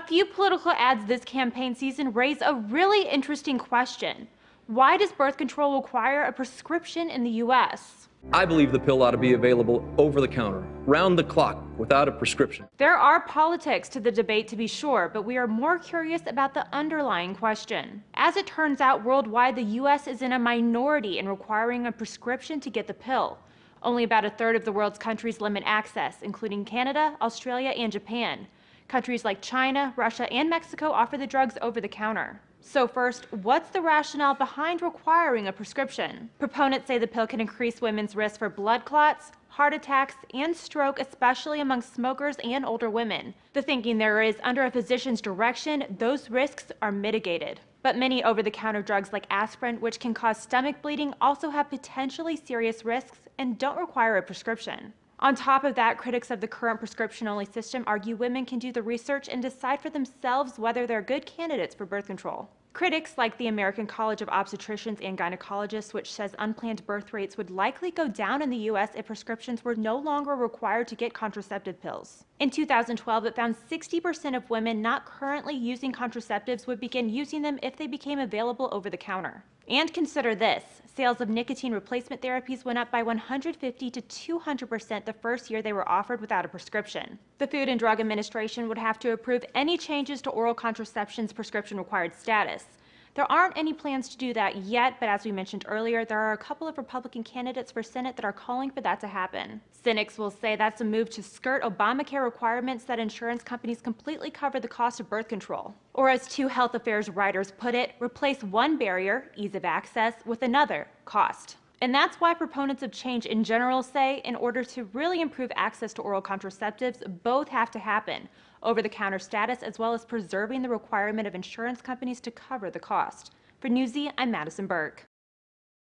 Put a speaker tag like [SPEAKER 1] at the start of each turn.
[SPEAKER 1] few political ads this campaign season raise a really interesting question. Why does birth control require a prescription in the U.S.?
[SPEAKER 2] I believe the pill ought to be available over the counter, round the clock, without a prescription.
[SPEAKER 1] There are politics to the debate, to be sure, but we are more curious about the underlying question. As it turns out, worldwide, the U.S. is in a minority in requiring a prescription to get the pill. Only about a third of the world's countries limit access, including Canada, Australia, and Japan. Countries like China, Russia, and Mexico offer the drugs over the counter. So first, what's the rationale behind requiring a prescription? Proponents say the pill can increase women's risk for blood clots, heart attacks, and stroke, especially among smokers and older women. The thinking there is, under a physician's direction, those risks are mitigated. But many over-the-counter drugs like aspirin, which can cause stomach bleeding, also have potentially serious risks and don't require a prescription. On top of that, critics of the current prescription-only system argue women can do the research and decide for themselves whether they're good candidates for birth control. Critics like the American College of Obstetricians and Gynecologists, which says unplanned birth rates would likely go down in the U.S. if prescriptions were no longer required to get contraceptive pills. In 2012, it found 60% of women not currently using contraceptives would begin using them if they became available over the counter. And consider this, sales of nicotine replacement therapies went up by 150 to 200% the first year they were offered without a prescription. The Food and Drug Administration would have to approve any changes to oral contraception's prescription-required status. There aren't any plans to do that yet, but as we mentioned earlier, there are a couple of Republican candidates for Senate that are calling for that to happen. Cynics will say that's a move to skirt Obamacare requirements that insurance companies completely cover the cost of birth control. Or as two health affairs writers put it, replace one barrier, ease of access, with another, cost. And that's why proponents of change in general say in order to really improve access to oral contraceptives, both have to happen: over-the-counter status as well as preserving the requirement of insurance companies to cover the cost. For Newsy, I'm Madison Burke.